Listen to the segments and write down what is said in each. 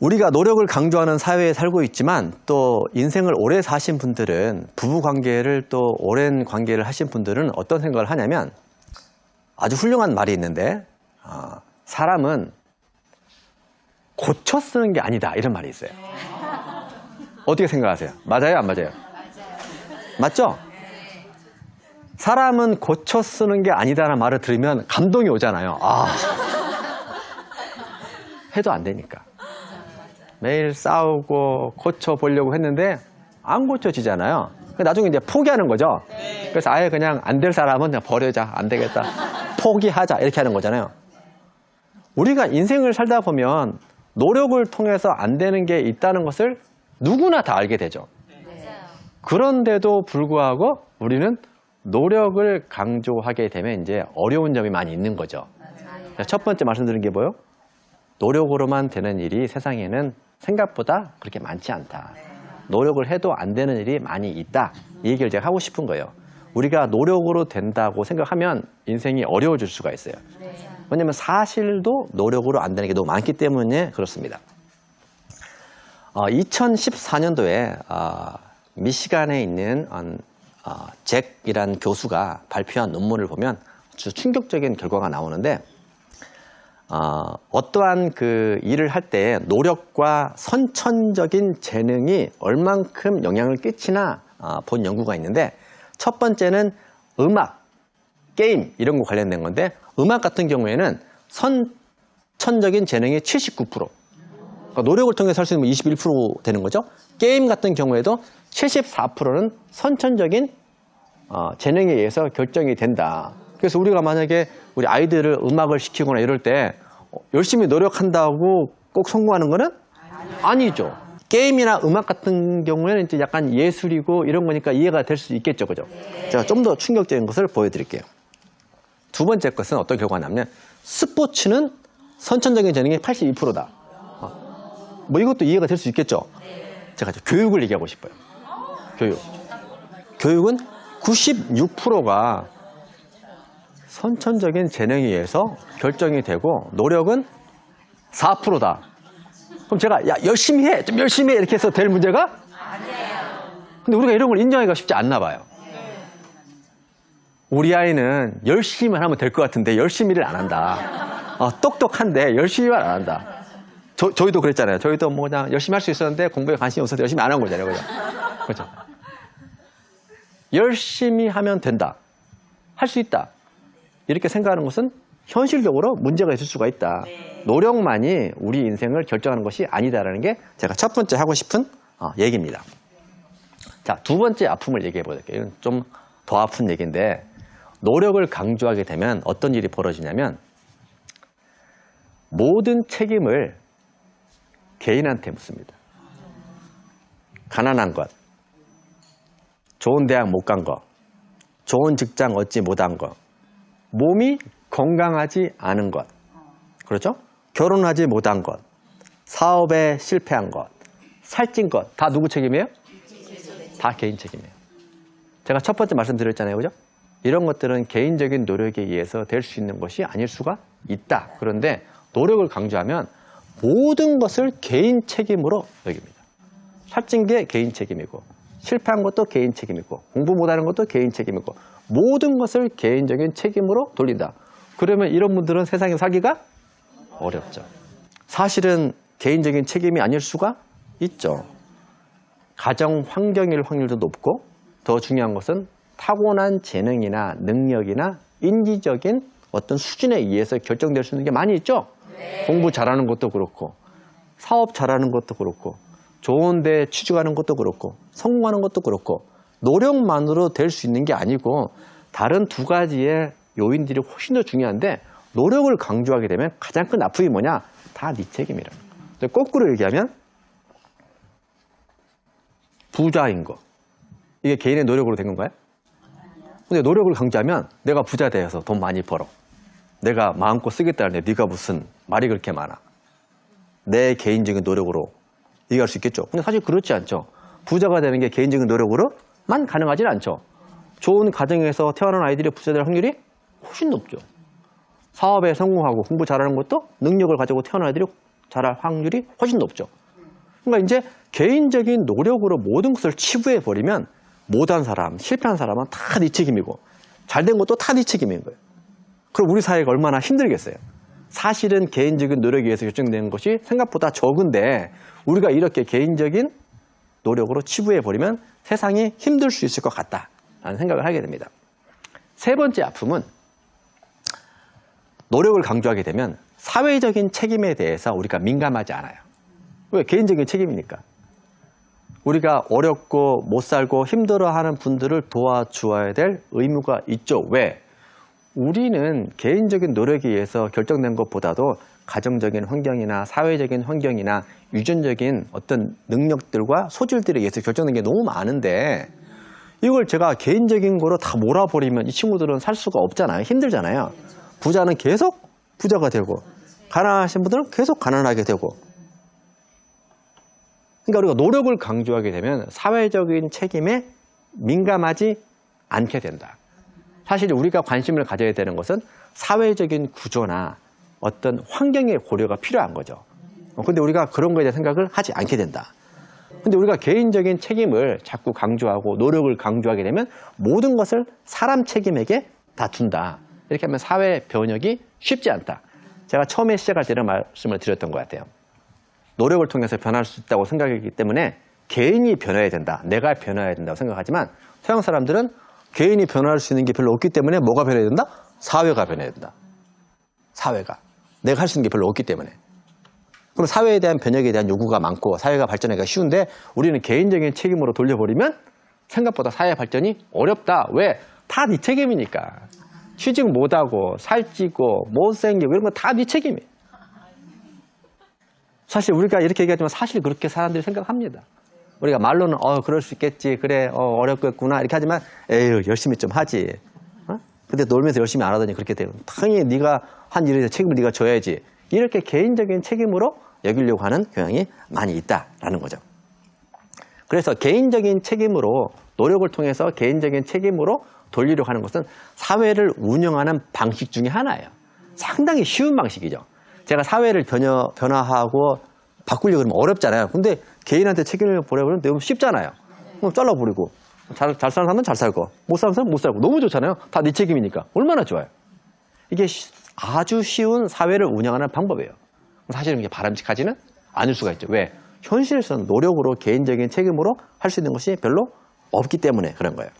우리가 노력을 강조하는 사회에 살고 있지만 또 인생을 오래 사신 분들은 부부 관계를 또 오랜 관계를 하신 분들은 어떤 생각을 하냐면 아주 훌륭한 말이 있는데 사람은 고쳐 쓰는 게 아니다 이런 말이 있어요. 어떻게 생각하세요? 맞아요? 안 맞아요? 맞죠? 사람은 고쳐 쓰는 게 아니다라는 말을 들으면 감동이 오잖아요. 해도 안 되니까. 매일 싸우고 고쳐보려고 했는데 안 고쳐지잖아요. 나중에 이제 포기하는 거죠. 그래서 아예 그냥 안 될 사람은 그냥 버려자. 안 되겠다. 포기하자. 이렇게 하는 거잖아요. 우리가 인생을 살다 보면 노력을 통해서 안 되는 게 있다는 것을 누구나 다 알게 되죠. 그런데도 불구하고 우리는 노력을 강조하게 되면 이제 어려운 점이 많이 있는 거죠. 첫 번째 말씀드린 게 뭐예요? 노력으로만 되는 일이 세상에는 생각보다 그렇게 많지 않다. 노력을 해도 안 되는 일이 많이 있다. 이 얘기를 제가 하고 싶은 거예요. 우리가 노력으로 된다고 생각하면 인생이 어려워질 수가 있어요. 왜냐하면 사실도 노력으로 안 되는 게 너무 많기 때문에 그렇습니다. 2014년도에 미시간에 있는 잭이란 교수가 발표한 논문을 보면 아주 충격적인 결과가 나오는데 어떠한 그 일을 할 때 노력과 선천적인 재능이 얼만큼 영향을 끼치나 본 연구가 있는데 첫 번째는 음악, 게임 이런 거 관련된 건데 음악 같은 경우에는 선천적인 재능이 79%, 그러니까 노력을 통해서 할 수 있는 21% 되는 거죠. 게임 같은 경우에도 74%는 선천적인 재능에 의해서 결정이 된다. 그래서 우리가 만약에 우리 아이들을 음악을 시키거나 이럴 때 열심히 노력한다고 꼭 성공하는 거는 아니죠. 게임이나 음악 같은 경우에는 이제 약간 예술이고 이런 거니까 이해가 될 수 있겠죠. 그죠? 제가 좀 더 충격적인 것을 보여드릴게요. 두 번째 것은 어떤 결과가 나면 스포츠는 선천적인 재능이 82%다. 뭐 이것도 이해가 될 수 있겠죠. 제가 교육을 얘기하고 싶어요. 교육은 96%가 선천적인 재능에 의해서 결정이 되고 노력은 4%다. 그럼 제가 야 열심히 해, 좀 열심히 해 이렇게 해서 될 문제가 아니에요. 근데 우리가 이런 걸 인정하기가 쉽지 않나 봐요. 우리 아이는 열심히만 하면 될 것 같은데 열심히를 안 한다. 똑똑한데 열심히만 안 한다. 저희도 그랬잖아요. 저희도 뭐 그냥 열심히 할 수 있었는데 공부에 관심이 없어서 열심히 안 한 거잖아요. 그죠? 열심히 하면 된다. 할 수 있다. 이렇게 생각하는 것은 현실적으로 문제가 있을 수가 있다. 노력만이 우리 인생을 결정하는 것이 아니다라는 게 제가 첫 번째 하고 싶은 얘기입니다. 자, 두 번째 아픔을 얘기해 볼게요. 이건 좀 더 아픈 얘기인데 노력을 강조하게 되면 어떤 일이 벌어지냐면 모든 책임을 개인한테 묻습니다. 가난한 것, 좋은 대학 못 간 것, 좋은 직장 얻지 못한 것, 몸이 건강하지 않은 것, 그렇죠? 결혼하지 못한 것, 사업에 실패한 것, 살찐 것, 다 누구 책임이에요? 다 개인 책임이에요. 제가 첫 번째 말씀드렸잖아요. 그죠? 이런 것들은 개인적인 노력에 의해서 될 수 있는 것이 아닐 수가 있다. 그런데 노력을 강조하면 모든 것을 개인 책임으로 여깁니다. 살찐 게 개인 책임이고 실패한 것도 개인 책임이고 공부 못하는 것도 개인 책임이고 모든 것을 개인적인 책임으로 돌린다. 그러면 이런 분들은 세상에 살기가 어렵죠. 사실은 개인적인 책임이 아닐 수가 있죠. 가정 환경일 확률도 높고 더 중요한 것은 타고난 재능이나 능력이나 인지적인 어떤 수준에 의해서 결정될 수 있는 게 많이 있죠. 공부 잘하는 것도 그렇고 사업 잘하는 것도 그렇고 좋은 데 취직하는 것도 그렇고 성공하는 것도 그렇고 노력만으로 될 수 있는 게 아니고 다른 두 가지의 요인들이 훨씬 더 중요한데 노력을 강조하게 되면 가장 큰 아픔이 뭐냐? 다 네 책임이라는 거예요. 거꾸로 얘기하면 부자인 거 이게 개인의 노력으로 된 건가요? 근데 노력을 강조하면 내가 부자 되어서 돈 많이 벌어. 내가 마음껏 쓰겠다는데 네가 무슨 말이 그렇게 많아. 내 개인적인 노력으로 얘기할 수 있겠죠. 근데 사실 그렇지 않죠. 부자가 되는 게 개인적인 노력으로만 가능하진 않죠. 좋은 가정에서 태어난 아이들이 부자 될 확률이 훨씬 높죠. 사업에 성공하고 공부 잘하는 것도 능력을 가지고 태어난 아이들이 잘할 확률이 훨씬 높죠. 그러니까 이제 개인적인 노력으로 모든 것을 치부해버리면 못한 사람, 실패한 사람은 다 네 책임이고 잘된 것도 다 네 책임인 거예요. 그럼 우리 사회가 얼마나 힘들겠어요. 사실은 개인적인 노력에 의해서 결정되는 것이 생각보다 적은데 우리가 이렇게 개인적인 노력으로 치부해버리면 세상이 힘들 수 있을 것 같다라는 생각을 하게 됩니다. 세 번째 아픔은 노력을 강조하게 되면 사회적인 책임에 대해서 우리가 민감하지 않아요. 왜? 개인적인 책임이니까. 우리가 어렵고 못 살고 힘들어하는 분들을 도와주어야 될 의무가 있죠. 왜? 우리는 개인적인 노력에 의해서 결정된 것보다도 가정적인 환경이나 사회적인 환경이나 유전적인 어떤 능력들과 소질들에 의해서 결정된 게 너무 많은데 이걸 제가 개인적인 거로 다 몰아버리면 이 친구들은 살 수가 없잖아요. 힘들잖아요. 부자는 계속 부자가 되고 가난하신 분들은 계속 가난하게 되고 그러니까 우리가 노력을 강조하게 되면 사회적인 책임에 민감하지 않게 된다. 사실 우리가 관심을 가져야 되는 것은 사회적인 구조나 어떤 환경의 고려가 필요한 거죠. 근데 우리가 그런 거에 대한 생각을 하지 않게 된다. 근데 우리가 개인적인 책임을 자꾸 강조하고 노력을 강조하게 되면 모든 것을 사람 책임에게 다 둔다. 이렇게 하면 사회 변혁이 쉽지 않다. 제가 처음에 시작할 때는 말씀을 드렸던 것 같아요. 노력을 통해서 변할 수 있다고 생각하기 때문에 개인이 변해야 된다. 내가 변해야 된다고 생각하지만 서양 사람들은 개인이 변할 수 있는 게 별로 없기 때문에 뭐가 변해야 된다? 사회가 변해야 된다. 사회가. 내가 할 수 있는 게 별로 없기 때문에. 그럼 사회에 대한 변혁에 대한 요구가 많고 사회가 발전하기가 쉬운데 우리는 개인적인 책임으로 돌려버리면 생각보다 사회 발전이 어렵다. 왜? 다 네 책임이니까. 취직 못하고 살찌고 못생기고 이런 거 다 네 책임이에요. 사실 우리가 이렇게 얘기하지만 사실 그렇게 사람들이 생각합니다. 우리가 말로는 그럴 수 있겠지. 그래 어렵겠구나 이렇게 하지만 에휴 열심히 좀 하지. 근데 놀면서 열심히 안 하더니 그렇게 되고 당연히 네가 한 일에 대해 책임을 네가 져야지. 이렇게 개인적인 책임으로 여기려고 하는 경향이 많이 있다라는 거죠. 그래서 개인적인 책임으로 노력을 통해서 개인적인 책임으로 돌리려고 하는 것은 사회를 운영하는 방식 중에 하나예요. 상당히 쉬운 방식이죠. 제가 사회를 변화하고 바꾸려고 그러면 어렵잖아요. 근데 개인한테 책임을 보내버리면 너무 쉽잖아요. 그럼 잘라버리고 잘 사는 사람은 잘 살고 못 사는 사람은 못 살고 너무 좋잖아요. 다 네 책임이니까. 얼마나 좋아요. 이게 아주 쉬운 사회를 운영하는 방법이에요. 사실은 이게 바람직하지는 않을 수가 있죠. 왜? 현실에서는 노력으로 개인적인 책임으로 할 수 있는 것이 별로 없기 때문에 그런 거예요.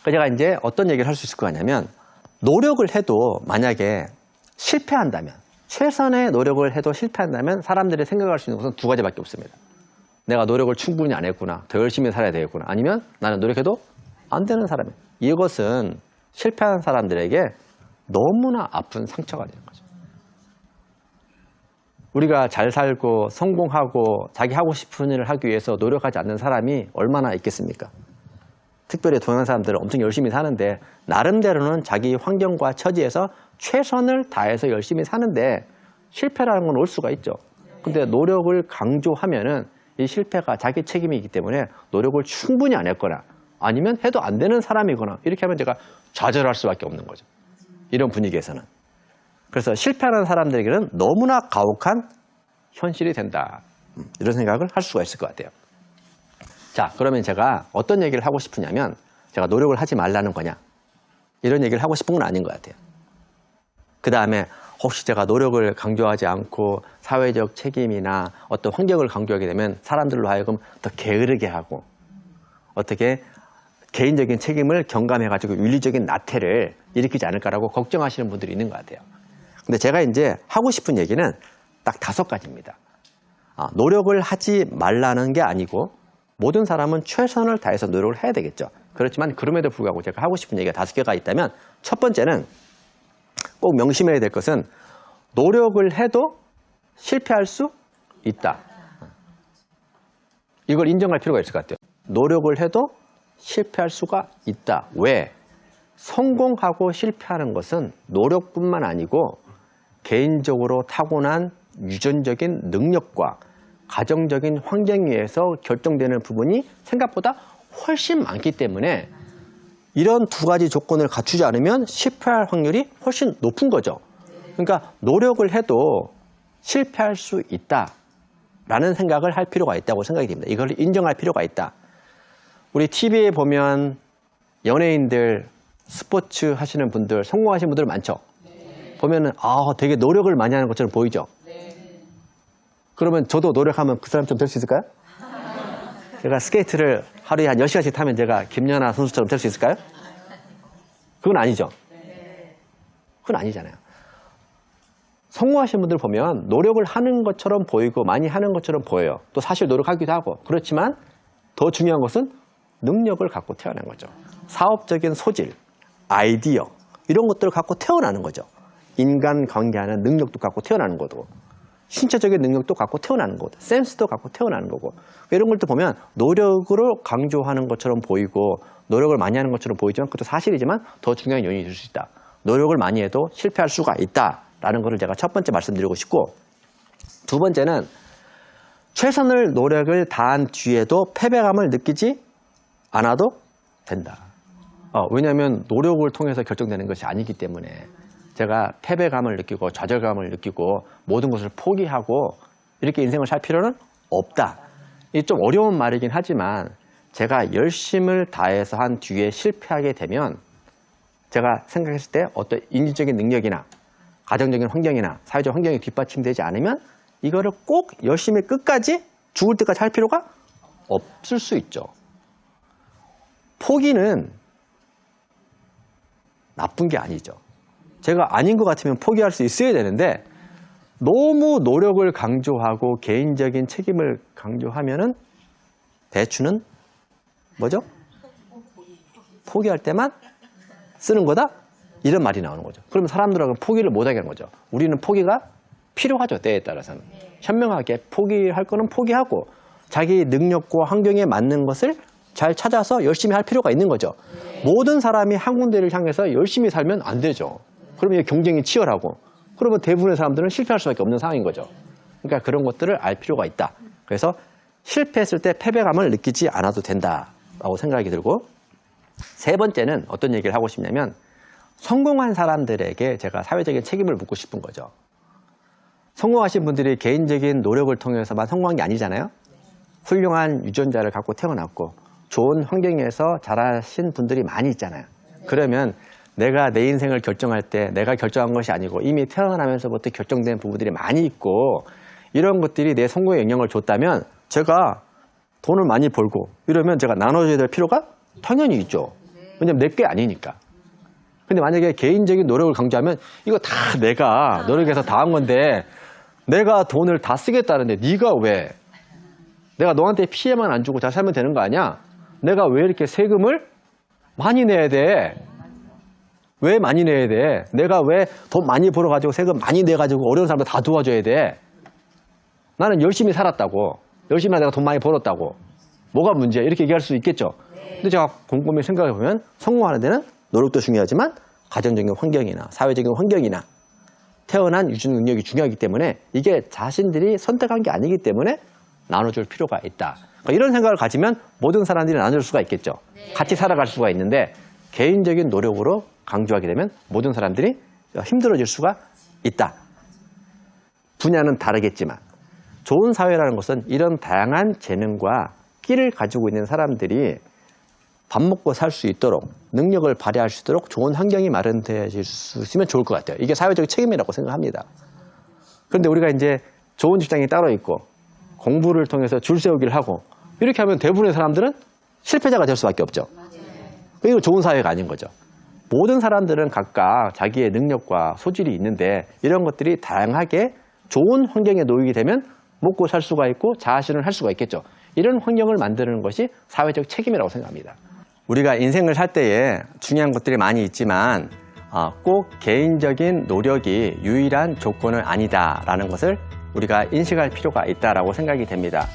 그래서 제가 이제 어떤 얘기를 할 수 있을 것 같냐면 노력을 해도 만약에 실패한다면 최선의 노력을 해도 실패한다면 사람들이 생각할 수 있는 것은 두 가지밖에 없습니다. 내가 노력을 충분히 안 했구나. 더 열심히 살아야 되겠구나. 아니면 나는 노력해도 안 되는 사람이에요. 이것은 실패한 사람들에게 너무나 아픈 상처가 되는 거죠. 우리가 잘 살고 성공하고 자기 하고 싶은 일을 하기 위해서 노력하지 않는 사람이 얼마나 있겠습니까? 특별히 동양 사람들은 엄청 열심히 사는데 나름대로는 자기 환경과 처지에서 최선을 다해서 열심히 사는데 실패라는 건 올 수가 있죠. 근데 노력을 강조하면은 이 실패가 자기 책임이기 때문에 노력을 충분히 안 했거나 아니면 해도 안 되는 사람이거나 이렇게 하면 제가 좌절할 수밖에 없는 거죠. 이런 분위기에서는. 그래서 실패하는 사람들에게는 너무나 가혹한 현실이 된다. 이런 생각을 할 수가 있을 것 같아요. 자, 그러면 제가 어떤 얘기를 하고 싶으냐면 제가 노력을 하지 말라는 거냐 이런 얘기를 하고 싶은 건 아닌 것 같아요. 그 다음에 혹시 제가 노력을 강조하지 않고 사회적 책임이나 어떤 환경을 강조하게 되면 사람들로 하여금 더 게으르게 하고 어떻게 개인적인 책임을 경감해가지고 윤리적인 나태를 일으키지 않을까라고 걱정하시는 분들이 있는 것 같아요. 근데 제가 이제 하고 싶은 얘기는 딱 5가지입니다. 노력을 하지 말라는 게 아니고 모든 사람은 최선을 다해서 노력을 해야 되겠죠. 그렇지만 그럼에도 불구하고 제가 하고 싶은 얘기가 5개가 있다면 첫 번째는 꼭 명심해야 될 것은 노력을 해도 실패할 수 있다. 이걸 인정할 필요가 있을 것 같아요. 노력을 해도 실패할 수가 있다. 왜? 성공하고 실패하는 것은 노력뿐만 아니고 개인적으로 타고난 유전적인 능력과 가정적인 환경에 의해서 결정되는 부분이 생각보다 훨씬 많기 때문에 이런 2가지 조건을 갖추지 않으면 실패할 확률이 훨씬 높은 거죠. 그러니까 노력을 해도 실패할 수 있다라는 생각을 할 필요가 있다고 생각이 됩니다. 이걸 인정할 필요가 있다. 우리 TV에 보면 연예인들, 스포츠 하시는 분들, 성공하신 분들 많죠? 보면은 되게 노력을 많이 하는 것처럼 보이죠? 그러면 저도 노력하면 그 사람처럼 될 수 있을까요? 제가 스케이트를 하루에 한 10시간씩 타면 제가 김연아 선수처럼 될 수 있을까요? 그건 아니죠. 그건 아니잖아요. 성공하신 분들 보면 노력을 하는 것처럼 보이고 많이 하는 것처럼 보여요. 또 사실 노력하기도 하고. 그렇지만 더 중요한 것은 능력을 갖고 태어난 거죠. 사업적인 소질, 아이디어 이런 것들을 갖고 태어나는 거죠. 인간관계하는 능력도 갖고 태어나는 거고 신체적인 능력도 갖고 태어나는 거고 센스도 갖고 태어나는 거고 이런 것들 보면 노력으로 강조하는 것처럼 보이고 노력을 많이 하는 것처럼 보이지만 그것도 사실이지만 더 중요한 요인이 될 수 있다. 노력을 많이 해도 실패할 수가 있다라는 것을 제가 첫 번째 말씀드리고 싶고 두 번째는 최선을 노력을 다한 뒤에도 패배감을 느끼지 않아도 된다. 왜냐하면 노력을 통해서 결정되는 것이 아니기 때문에 제가 패배감을 느끼고 좌절감을 느끼고 모든 것을 포기하고 이렇게 인생을 살 필요는 없다. 이게 좀 어려운 말이긴 하지만 제가 열심을 다해서 한 뒤에 실패하게 되면 제가 생각했을 때 어떤 인지적인 능력이나 가정적인 환경이나 사회적 환경이 뒷받침되지 않으면 이거를 꼭 열심히 끝까지 죽을 때까지 할 필요가 없을 수 있죠. 포기는 나쁜 게 아니죠. 제가 아닌 것 같으면 포기할 수 있어야 되는데 너무 노력을 강조하고 개인적인 책임을 강조하면은 대추는 뭐죠? 포기할 때만 쓰는 거다? 이런 말이 나오는 거죠. 그러면 사람들하고는 포기를 못하게 하는 거죠. 우리는 포기가 필요하죠. 때에 따라서는. 현명하게 포기할 거는 포기하고 자기 능력과 환경에 맞는 것을 잘 찾아서 열심히 할 필요가 있는 거죠. 모든 사람이 한 군데를 향해서 열심히 살면 안 되죠. 그러면 경쟁이 치열하고 그러면 대부분의 사람들은 실패할 수밖에 없는 상황인 거죠. 그러니까 그런 것들을 알 필요가 있다. 그래서 실패했을 때 패배감을 느끼지 않아도 된다라고 생각이 들고 세 번째는 어떤 얘기를 하고 싶냐면 성공한 사람들에게 제가 사회적인 책임을 묻고 싶은 거죠. 성공하신 분들이 개인적인 노력을 통해서만 성공한 게 아니잖아요. 훌륭한 유전자를 갖고 태어났고 좋은 환경에서 자라신 분들이 많이 있잖아요. 그러면 내가 내 인생을 결정할 때 내가 결정한 것이 아니고 이미 태어나면서부터 결정된 부분들이 많이 있고 이런 것들이 내 성공에 영향을 줬다면 제가 돈을 많이 벌고 이러면 제가 나눠줘야 될 필요가 당연히 있죠. 왜냐면 내 게 아니니까. 근데 만약에 개인적인 노력을 강조하면 이거 다 내가 노력해서 다 한 건데 내가 돈을 다 쓰겠다는데 네가 왜? 내가 너한테 피해만 안 주고 잘 살면 되는 거 아니야? 내가 왜 이렇게 세금을 많이 내야 돼? 왜 많이 내야 돼? 내가 왜 돈 많이 벌어가지고 세금 많이 내가지고 어려운 사람들 다 도와줘야 돼? 나는 열심히 살았다고. 열심히 내가 돈 많이 벌었다고. 뭐가 문제야? 이렇게 얘기할 수 있겠죠. 근데 제가 곰곰이 생각해보면 성공하는 데는 노력도 중요하지만 가정적인 환경이나 사회적인 환경이나 태어난 유전 능력이 중요하기 때문에 이게 자신들이 선택한 게 아니기 때문에 나눠줄 필요가 있다. 그러니까 이런 생각을 가지면 모든 사람들이 나눠줄 수가 있겠죠. 같이 살아갈 수가 있는데 개인적인 노력으로 강조하게 되면 모든 사람들이 힘들어질 수가 있다. 분야는 다르겠지만 좋은 사회라는 것은 이런 다양한 재능과 끼를 가지고 있는 사람들이 밥 먹고 살 수 있도록 능력을 발휘할 수 있도록 좋은 환경이 마련되어질 수 있으면 좋을 것 같아요. 이게 사회적 책임이라고 생각합니다. 그런데 우리가 이제 좋은 직장이 따로 있고 공부를 통해서 줄 세우기를 하고 이렇게 하면 대부분의 사람들은 실패자가 될 수밖에 없죠. 이거 좋은 사회가 아닌 거죠. 모든 사람들은 각각 자기의 능력과 소질이 있는데 이런 것들이 다양하게 좋은 환경에 놓이게 되면 먹고 살 수가 있고 자아실현을 할 수가 있겠죠. 이런 환경을 만드는 것이 사회적 책임이라고 생각합니다. 우리가 인생을 살 때에 중요한 것들이 많이 있지만 꼭 개인적인 노력이 유일한 조건은 아니다라는 것을 우리가 인식할 필요가 있다라고 생각이 됩니다.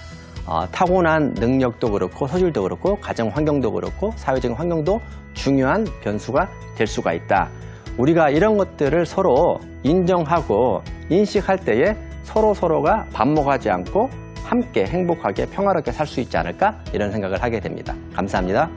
타고난 능력도 그렇고 소질도 그렇고 가정 환경도 그렇고 사회적인 환경도 중요한 변수가 될 수가 있다. 우리가 이런 것들을 서로 인정하고 인식할 때에 서로가 반목하지 않고 함께 행복하게 평화롭게 살 수 있지 않을까 이런 생각을 하게 됩니다. 감사합니다.